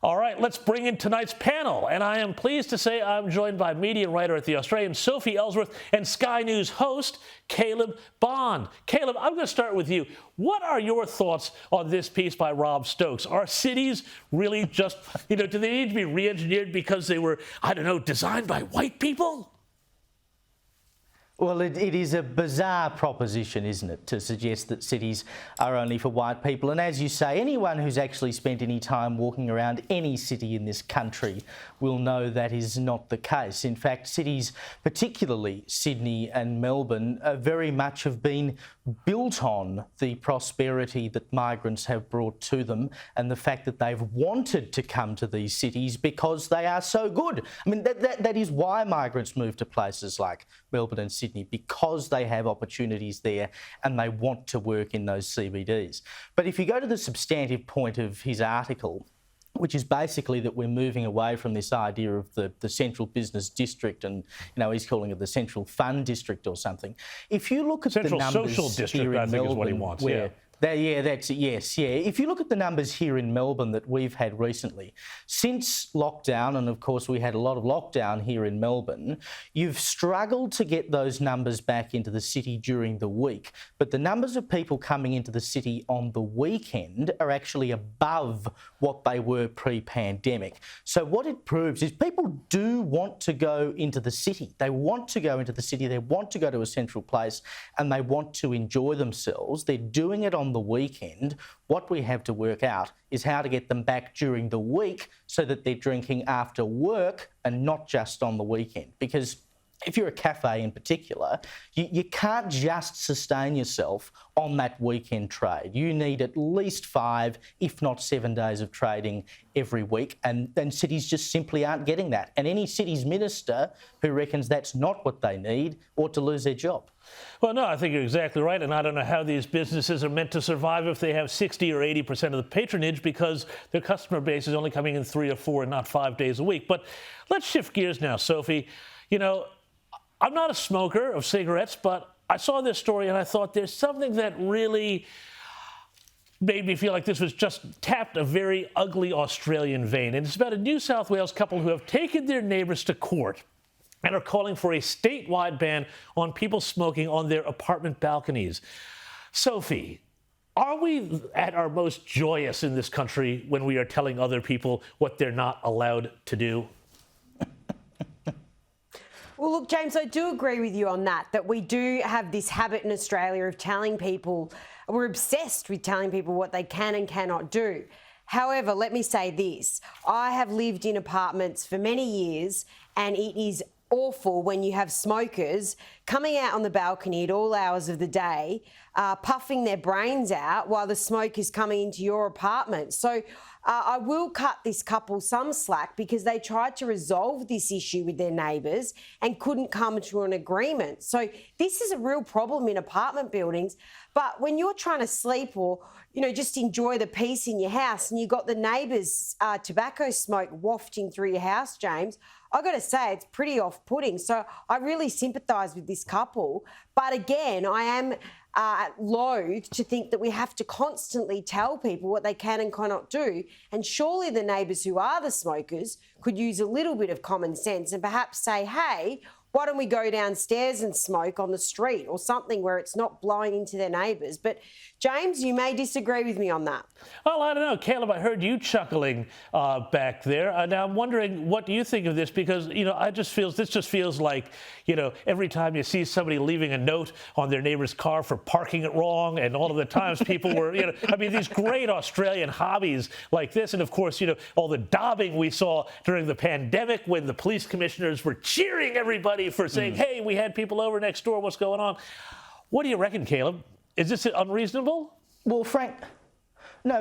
All right, let's bring in tonight's panel. And I am pleased to say I'm joined by media writer at The Australian, Sophie Ellsworth, and Sky News host, Caleb Bond. Caleb, I'm going to start with you. What are your thoughts on this piece by Rob Stokes? Are cities really just, do they need to be re-engineered because they were, designed by white people? Well, it is a bizarre proposition, isn't it, to suggest that cities are only for white people. And as you say, anyone who's actually spent any time walking around any city in this country will know that is not the case. In fact, cities, particularly Sydney and Melbourne, very much have been built on the prosperity that migrants have brought to them and the fact that they've wanted to come to these cities because they are so good. I mean, that is why migrants move to places like Melbourne and Sydney, because they have opportunities there and they want to work in those CBDs. But if you go to the substantive point of his article, which is basically that we're moving away from this idea of the central business district and, he's calling it the central fun district or something. If you look at central the numbers social district, here in I think Melbourne, is what he wants, that's it, yes, yeah. If you look at the numbers here in Melbourne that we've had recently, since lockdown, and of course we had a lot of lockdown here in Melbourne, you've struggled to get those numbers back into the city during the week. But the numbers of people coming into the city on the weekend are actually above what they were pre-pandemic. So what it proves is people do want to go into the city. They want to go into the city, they want to go to a central place, and they want to enjoy themselves. They're doing it on the weekend. What we have to work out is how to get them back during the week so that they're drinking after work and not just on the weekend. Because if you're a cafe in particular, you can't just sustain yourself on that weekend trade. You need at least 5, if not 7 days of trading every week, and cities just simply aren't getting that. And any city's minister who reckons that's not what they need ought to lose their job. Well, no, I think you're exactly right, and I don't know how these businesses are meant to survive if they have 60 or 80% of the patronage because their customer base is only coming in 3 or 4 and not 5 days a week. But let's shift gears now, Sophie. I'm not a smoker of cigarettes, but I saw this story and I thought there's something that really made me feel like this was just tapped a very ugly Australian vein. And it's about a New South Wales couple who have taken their neighbours to court and are calling for a statewide ban on people smoking on their apartment balconies. Sophie, are we at our most joyous in this country when we are telling other people what they're not allowed to do? Well, look, James, I do agree with you on that we do have this habit in Australia of telling people, we're obsessed with telling people what they can and cannot do. However, let me say this. I have lived in apartments for many years, and it is awful when you have smokers coming out on the balcony at all hours of the day, puffing their brains out while the smoke is coming into your apartment. So I will cut this couple some slack because they tried to resolve this issue with their neighbours and couldn't come to an agreement. So this is a real problem in apartment buildings. But when you're trying to sleep or, just enjoy the peace in your house and you've got the neighbours' tobacco smoke wafting through your house, James, I've got to say it's pretty off-putting. So I really sympathise with this couple. But again, I am loath to think that we have to constantly tell people what they can and cannot do. And surely the neighbours who are the smokers could use a little bit of common sense and perhaps say, hey, why don't we go downstairs and smoke on the street or something where it's not blowing into their neighbours? But James, you may disagree with me on that. Well, I don't know. Caleb, I heard you chuckling back there. Now, I'm wondering, what do you think of this? Because, this just feels like, every time you see somebody leaving a note on their neighbor's car for parking it wrong, and all of the times people were, these great Australian hobbies like this. And, of course, all the daubing we saw during the pandemic when the police commissioners were cheering everybody for saying, hey, we had people over next door, what's going on? What do you reckon, Caleb? Is this unreasonable? Well,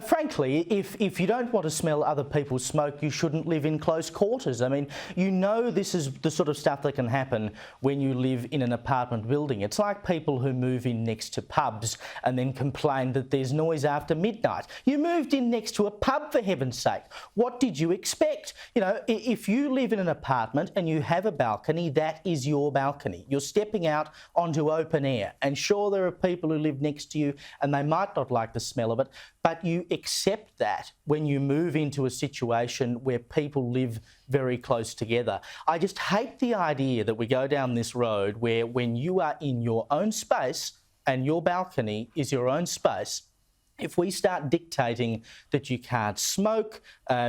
frankly, if you don't want to smell other people's smoke, you shouldn't live in close quarters. I mean, this is the sort of stuff that can happen when you live in an apartment building. It's like people who move in next to pubs and then complain that there's noise after midnight. You moved in next to a pub, for heaven's sake. What did you expect? If you live in an apartment and you have a balcony, that is your balcony. You're stepping out onto open air. And sure, there are people who live next to you and they might not like the smell of it, but you you accept that when you move into a situation where people live very close together? I just hate the idea that we go down this road where when you are in your own space and your balcony is your own space, if we start dictating that you can't smoke,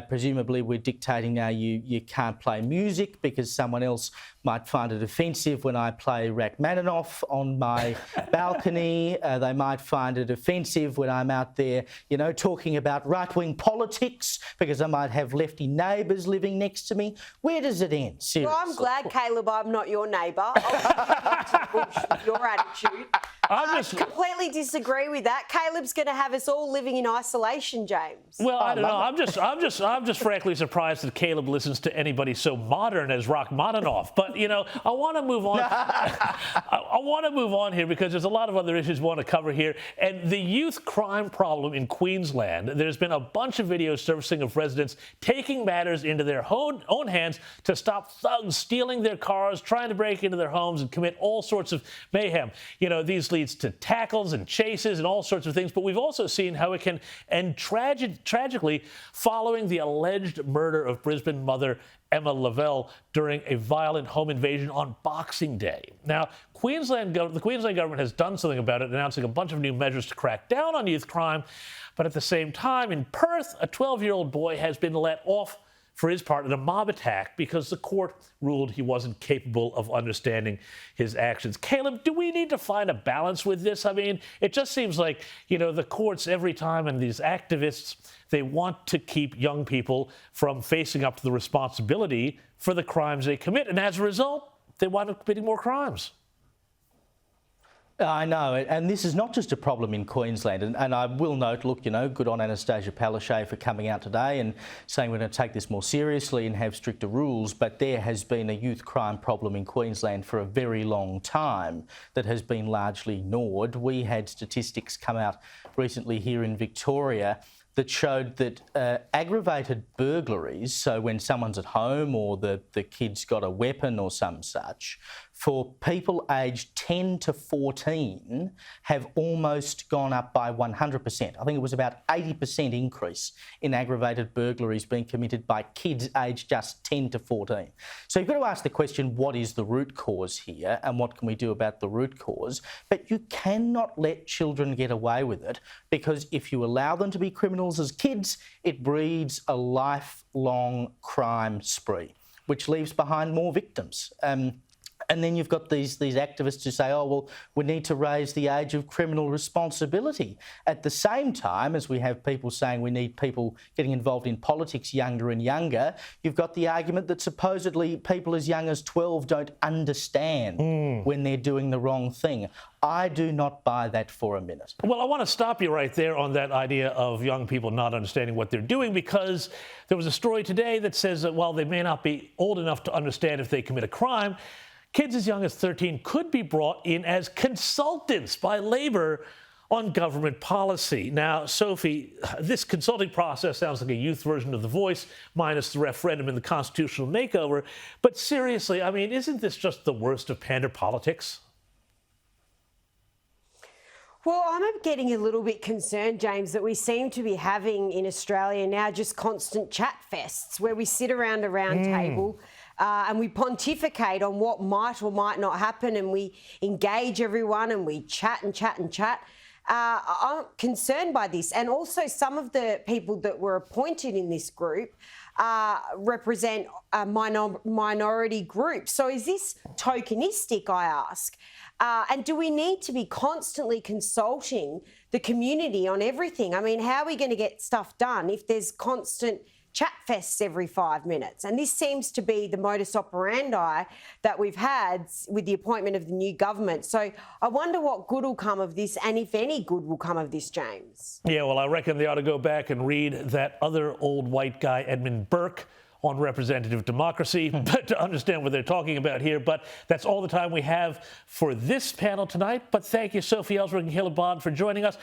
presumably we're dictating now you can't play music because someone else might find it offensive when I play Rachmaninoff on my balcony. They might find it offensive when I'm out there, you know, talking about right-wing politics because I might have lefty neighbours living next to me. Where does it end? Seriously. Well, I'm glad, Caleb, I'm not your neighbour. With your attitude. I completely disagree with that. Caleb's going to have us all living in isolation, James. Well, I don't know. I'm just frankly surprised that Caleb listens to anybody so modern as Rachmaninoff. But you know, I want to move on. I want to move on here because there's a lot of other issues we want to cover here. And the youth crime problem in Queensland. There's been a bunch of videos surfacing of residents taking matters into their own hands to stop thugs stealing their cars, trying to break into their homes, and commit all sorts of mayhem. You know, these leads to tackles and chases and all sorts of things. But we've also seen how it can end tragically following the alleged murder of Brisbane mother Emma Lavelle during a violent home invasion on Boxing Day. Now, the Queensland government has done something about it, announcing a bunch of new measures to crack down on youth crime. But at the same time, in Perth, a 12-year-old boy has been let off for his part in a mob attack because the court ruled he wasn't capable of understanding his actions. Caleb, do we need to find a balance with this? I mean, it just seems like, you know, the courts every time and these activists, they want to keep young people from facing up to the responsibility for the crimes they commit. And as a result, they wind up committing more crimes. I know, and this is not just a problem in Queensland. And I will note, look, you know, good on Anastasia Palaszczuk for coming out today and saying we're going to take this more seriously and have stricter rules. But there has been a youth crime problem in Queensland for a very long time that has been largely ignored. We had statistics come out recently here in Victoria that showed that aggravated burglaries, so when someone's at home or the kid's got a weapon or some such, for people aged 10 to 14 have almost gone up by 100%. I think it was about 80% increase in aggravated burglaries being committed by kids aged just 10 to 14. So you've got to ask the question, what is the root cause here and what can we do about the root cause? But you cannot let children get away with it because if you allow them to be criminals as kids, it breeds a lifelong crime spree, which leaves behind more victims. And then you've got these activists who say, oh, well, we need to raise the age of criminal responsibility. At the same time, as we have people saying we need people getting involved in politics younger and younger, you've got the argument that supposedly people as young as 12 don't understand when they're doing the wrong thing. I do not buy that for a minute. Well, I want to stop you right there on that idea of young people not understanding what they're doing, because there was a story today that says that while they may not be old enough to understand if they commit a crime, kids as young as 13 could be brought in as consultants by Labor on government policy. Now, Sophie, this consulting process sounds like a youth version of The Voice, minus the referendum and the constitutional makeover. But seriously, I mean, isn't this just the worst of pander politics? Well, I'm getting a little bit concerned, James, that we seem to be having in Australia now just constant chat fests where we sit around a round table and we pontificate on what might or might not happen, and we engage everyone and we chat and chat and chat. I'm concerned by this. And also some of the people that were appointed in this group represent a minority group. So is this tokenistic, I ask? And do we need to be constantly consulting the community on everything? I mean, how are we going to get stuff done if there's constant chat fests every 5 minutes? And this seems to be the modus operandi that we've had with the appointment of the new government. So I wonder what good will come of this, and if any good will come of this, James. Yeah, well, I reckon they ought to go back and read that other old white guy, Edmund Burke, on representative democracy, but to understand what they're talking about here. But that's all the time we have for this panel tonight. But thank you, Sophie Ellsworth and Caleb Bond, for joining us.